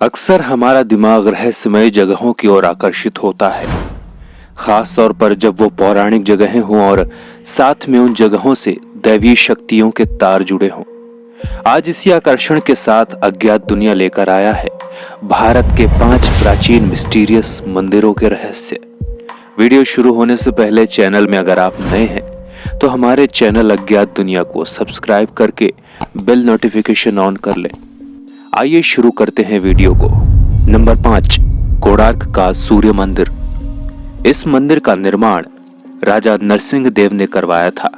अक्सर हमारा दिमाग रहस्यमय जगहों की ओर आकर्षित होता है, खास तौर पर जब वो पौराणिक जगहें हों और साथ में उन जगहों से दैवीय शक्तियों के तार जुड़े हों। आज इसी आकर्षण के साथ अज्ञात दुनिया लेकर आया है भारत के 5 प्राचीन मिस्टीरियस मंदिरों के रहस्य। वीडियो शुरू होने से पहले चैनल में अगर आप नए हैं तो हमारे चैनल अज्ञात दुनिया को सब्सक्राइब करके बेल नोटिफिकेशन ऑन कर लें। आइए शुरू करते हैं वीडियो को। नंबर 5, कोणार्क का सूर्य मंदिर। इस मंदिर का निर्माण राजा नरसिंह देव ने करवाया था।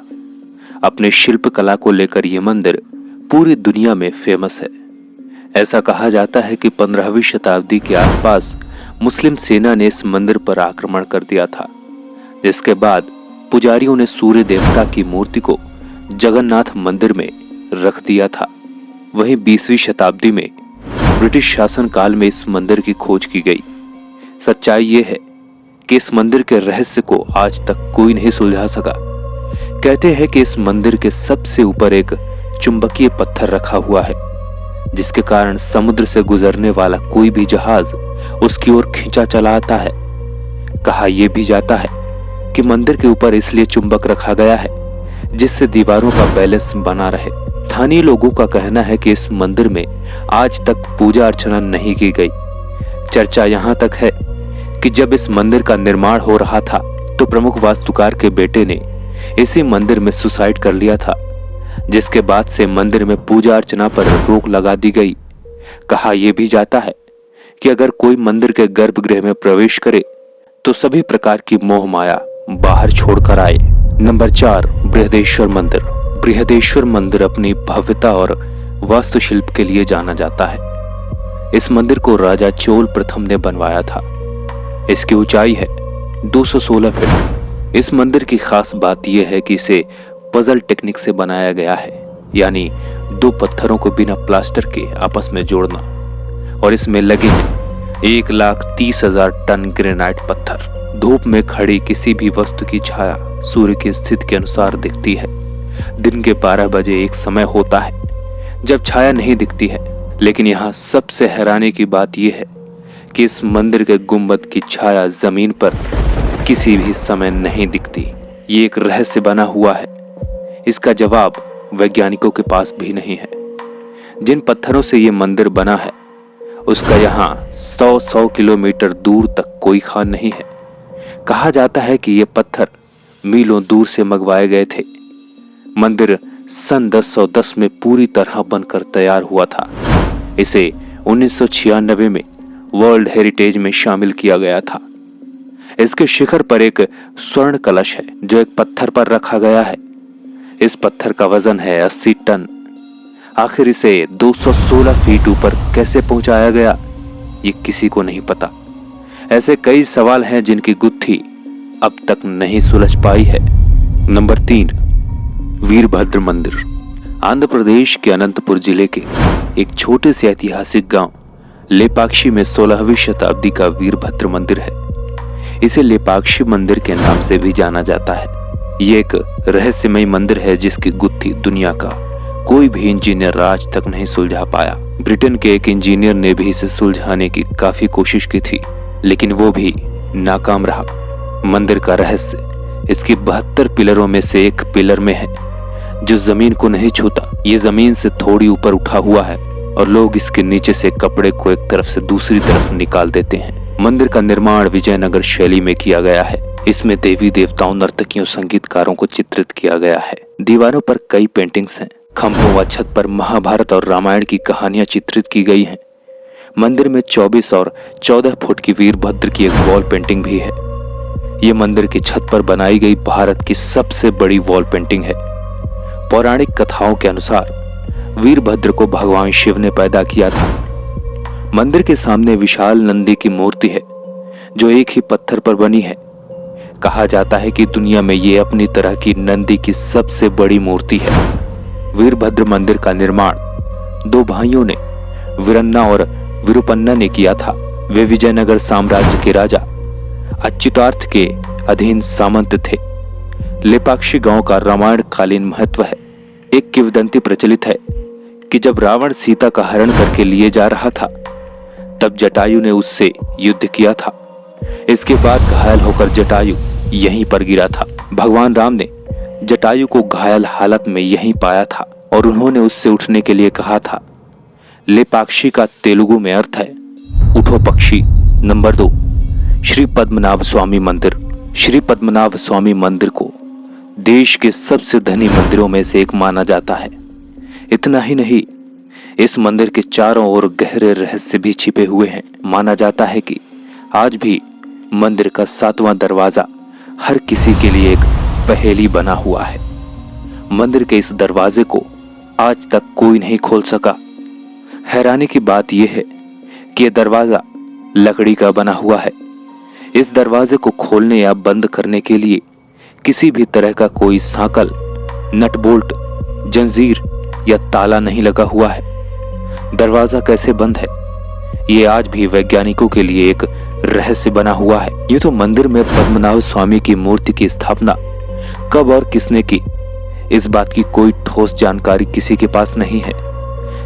अपने शिल्प कला को लेकर यह मंदिर पूरी दुनिया में फेमस है। ऐसा कहा जाता है कि 15वीं शताब्दी के आसपास मुस्लिम सेना ने इस मंदिर पर आक्रमण कर दिया था, जिसके बाद पुजारियों ने सूर्य देवता की मूर्ति को जगन्नाथ मंदिर में रख दिया था। वहीं 20वीं शताब्दी में ब्रिटिश शासन काल में इस मंदिर की खोज की गई। सच्चाई ये है कि इस मंदिर के रहस्य को आज तक कोई नहीं सुलझा सका। कहते हैं कि इस मंदिर के सबसे ऊपर एक चुंबकीय पत्थर रखा हुआ है, जिसके कारण समुद्र से गुजरने वाला कोई भी जहाज उसकी ओर खींचा चला आता है। कहा यह भी जाता है कि मंदिर के ऊपर इसलिए चुंबक रखा गया है जिससे दीवारों का बैलेंस बना रहे। स्थानीय लोगों का कहना है कि इस मंदिर में आज तक पूजा अर्चना नहीं की गई। चर्चा यहां तक है कि जब इस मंदिर का निर्माण हो रहा था तो प्रमुख वास्तुकार के बेटे ने इसी मंदिर में सुसाइड कर लिया था, जिसके बाद से मंदिर में पूजा अर्चना पर रोक लगा दी गई। कहा यह भी जाता है कि अगर कोई मंदिर के गर्भगृह में प्रवेश करे तो सभी प्रकार की मोह माया बाहर छोड़कर आए। नंबर 4, बृहदेश्वर मंदिर। बृहदेश्वर मंदिर अपनी भव्यता और वास्तुशिल्प के लिए जाना जाता है। इस मंदिर को राजा चोल प्रथम ने बनवाया था। इसकी ऊंचाई है 216 फीट। इस मंदिर की खास बात यह है कि इसे पजल टेक्निक से बनाया गया है, यानी 2 पत्थरों को बिना प्लास्टर के आपस में जोड़ना, और इसमें लगे हैं 1,30,000 टन ग्रेनाइट पत्थर। धूप में खड़ी किसी भी वस्तु की छाया सूर्य की स्थिति के अनुसार दिखती है। दिन के 12 बजे एक समय होता है जब छाया नहीं दिखती है, लेकिन यहाँ सबसे हैरानी की बात यह है कि इस मंदिर के गुंबद की छाया जमीन पर किसी भी समय नहीं दिखती। ये एक रहस्य बना हुआ है। इसका जवाब वैज्ञानिकों के पास भी नहीं है। जिन पत्थरों से ये मंदिर बना है उसका यहाँ 100 किलोमीटर दूर तक कोई खान नहीं है। कहा जाता है कि ये पत्थर मीलों दूर से मंगवाए गए थे। मंदिर सन 1010 में पूरी तरह बनकर तैयार हुआ था। इसे 1996 में वर्ल्ड हेरिटेज में शामिल किया गया था। इसके शिखर पर एक स्वर्ण कलश है जो एक पत्थर पर रखा गया है। इस पत्थर का वजन है 80 टन। आखिर इसे 216 फीट ऊपर कैसे पहुंचाया गया, ये किसी को नहीं पता। ऐसे कई सवाल हैं जिनकी गुत्थी अब तक नहीं सुलझ पाई है। नंबर 3, वीरभद्र मंदिर। आंध्र प्रदेश के अनंतपुर जिले के एक छोटे से ऐतिहासिक गांव लेपाक्षी में 16वीं शताब्दी का वीरभद्र मंदिर है। इसे लेपाक्षी मंदिर के नाम से भी जाना जाता है। ये एक रहस्यमय मंदिर है जिसकी गुत्थी दुनिया का कोई भी इंजीनियर आज तक नहीं सुलझा पाया। ब्रिटेन के एक इंजीनियर ने भी इसे सुलझाने की काफी कोशिश की थी, लेकिन वो भी नाकाम रहा। मंदिर का रहस्य इसकी 72 पिलरों में से एक पिलर में है जो जमीन को नहीं छूता। ये जमीन से थोड़ी ऊपर उठा हुआ है और लोग इसके नीचे से कपड़े को एक तरफ से दूसरी तरफ निकाल देते हैं। मंदिर का निर्माण विजयनगर शैली में किया गया है। इसमें देवी देवताओं, नर्तकियों, संगीतकारों को चित्रित किया गया है। दीवारों पर कई पेंटिंग्स हैं। खंभों व छत पर महाभारत और रामायण की कहानियां चित्रित की गई हैं। मंदिर में 24 और 14 फुट की वीरभद्र की एक वॉल पेंटिंग भी है। यह मंदिर की छत पर बनाई गई भारत की सबसे बड़ी वॉल पेंटिंग है। पौराणिक कथाओं के अनुसार वीरभद्र को भगवान शिव ने पैदा किया था। मंदिर के सामने विशाल नंदी की मूर्ति है जो एक ही पत्थर पर बनी है। कहा जाता है कि दुनिया में ये अपनी तरह की नंदी की सबसे बड़ी मूर्ति है। वीरभद्र मंदिर का निर्माण 2 भाइयों ने, वीरन्ना और विरुपन्ना ने किया था। वे विजयनगर साम्राज्य के राजा अच्युतार्थ के अधीन सामंत थे। लेपाक्षी गांव का रामायण कालीन महत्व है। एक किंवदंती प्रचलित है कि जब रावण सीता का हरण करके लिए जा रहा था तब जटायु ने उससे युद्ध किया था। इसके बाद घायल होकर जटायु यहीं पर गिरा था। भगवान राम ने जटायु को घायल हालत में यहीं पाया था और उन्होंने उससे उठने के लिए कहा था। लेपाक्षी का तेलुगु में अर्थ है उठो पक्षी। नंबर 2, श्री पद्मनाभ स्वामी मंदिर। श्री पद्मनाभ स्वामी मंदिर को देश के सबसे धनी मंदिरों में से एक माना जाता है। इतना ही नहीं, इस मंदिर के चारों ओर गहरे रहस्य भी छिपे हुए हैं। माना जाता है कि आज भी मंदिर का 7वां दरवाजा हर किसी के लिए एक पहेली बना हुआ है। मंदिर के इस दरवाजे को आज तक कोई नहीं खोल सका। हैरानी की बात यह है कि यह दरवाजा लकड़ी का बना हुआ है। इस दरवाजे को खोलने या बंद करने के लिए किसी भी तरह का कोई सांकल, नट बोल्ट, जंजीर या ताला नहीं लगा हुआ है। दरवाजा कैसे बंद है, ये आज भी वैज्ञानिकों के लिए एक रहस्य बना हुआ है। ये तो मंदिर में पद्मनाभ स्वामी की मूर्ति की स्थापना कब और किसने की, इस बात की कोई ठोस जानकारी किसी के पास नहीं है।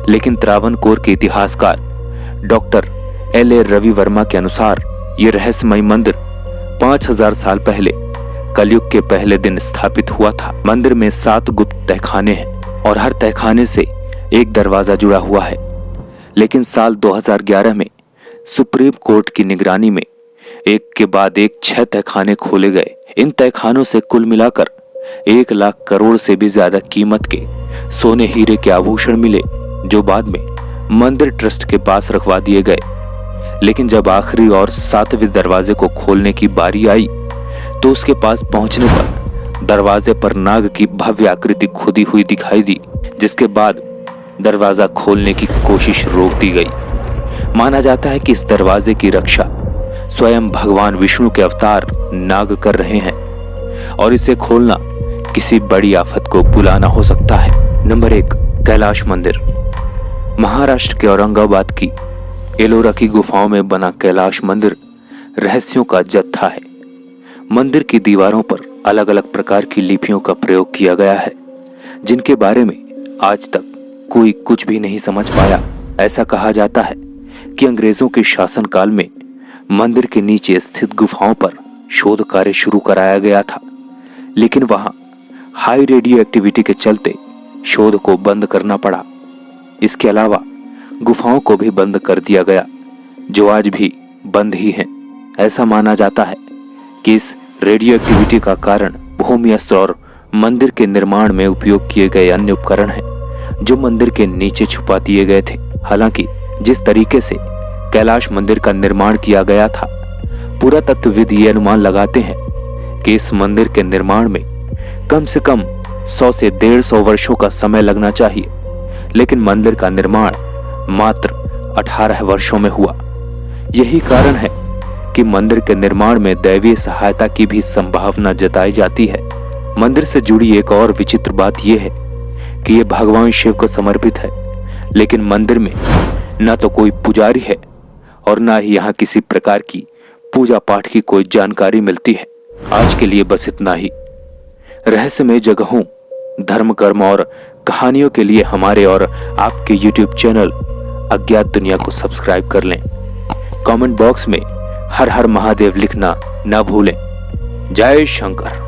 लेकिन त्रावणकोर के इतिहासकार डॉक्टर L.A. रवि वर्मा के अनुसार ये रहस्यमय मंदिर 5000 साल पहले कलयुग के पहले दिन स्थापित हुआ था। मंदिर में 7 गुप्त तहखाने हैं और हर तहखाने से एक दरवाजा जुड़ा हुआ है। लेकिन साल 2011 में सुप्रीम कोर्ट की निगरानी में एक के बाद एक 6 तहखाने खोले गए। इन तहखानों से कुल मिलाकर 1 लाख करोड़ से भी ज्यादा कीमत के सोने हीरे के आभूषण मिले, जो बाद में मंदिर ट्रस्ट के पास रखवा दिए गए। लेकिन जब आखिरी और 7वें दरवाजे को खोलने की बारी आई तो उसके पास पहुंचने पर दरवाजे पर नाग की भव्य आकृति खुदी हुई दिखाई दी, जिसके बाद दरवाजा खोलने की कोशिश रोक दी गई। माना जाता है कि इस दरवाजे की रक्षा स्वयं भगवान विष्णु के अवतार नाग कर रहे हैं और इसे खोलना किसी बड़ी आफत को बुलाना हो सकता है। नंबर 1, कैलाश मंदिर। महाराष्ट्र के औरंगाबाद की एलोरा की गुफाओं में बना कैलाश मंदिर रहस्यों का जत्था है। मंदिर की दीवारों पर अलग अलग प्रकार की लिपियों का प्रयोग किया गया है, जिनके बारे में आज तक कोई कुछ भी नहीं समझ पाया। ऐसा कहा जाता है कि अंग्रेजों के शासनकाल में मंदिर के नीचे स्थित गुफाओं पर शोध कार्य शुरू कराया गया था, लेकिन वहां हाई रेडियो एक्टिविटी के चलते शोध को बंद करना पड़ा। इसके अलावा गुफाओं को भी बंद कर दिया गया, जो आज भी बंद ही हैं। ऐसा माना जाता है कि इस रेडियो एक्टिविटी का कारण भूमि अस्त्र और मंदिर के निर्माण में उपयोग किए गए अन्य उपकरण हैं, जो मंदिर के नीचे छुपा दिए गए थे। हालांकि जिस तरीके से कैलाश मंदिर का निर्माण किया गया था, पुरातत्वविद ये अनुमान लगाते हैं कि इस मंदिर के निर्माण में कम से कम 100 से 150 वर्षों का समय लगना चाहिए, लेकिन मंदिर का निर्माण मात्र 18 वर्षों में हुआ। यही कारण है कि मंदिर के निर्माण में दैवीय सहायता की भी संभावना जताई जाती है। मंदिर से जुड़ी एक और विचित्र बात यह है कि यह भगवान शिव को समर्पित है, लेकिन मंदिर में न तो कोई पुजारी है और न ही यहाँ किसी प्रकार की पूजा पाठ की कोई जानकारी मिलती है। आज के लिए बस इतना ही। रहस्यमय जगहों, धर्म, कर्म और कहानियों के लिए हमारे और आपके YouTube चैनल अज्ञात दुनिया को सब्सक्राइब कर लें। कमेंट बॉक्स में हर हर महादेव लिखना न भूलें। जय शंकर।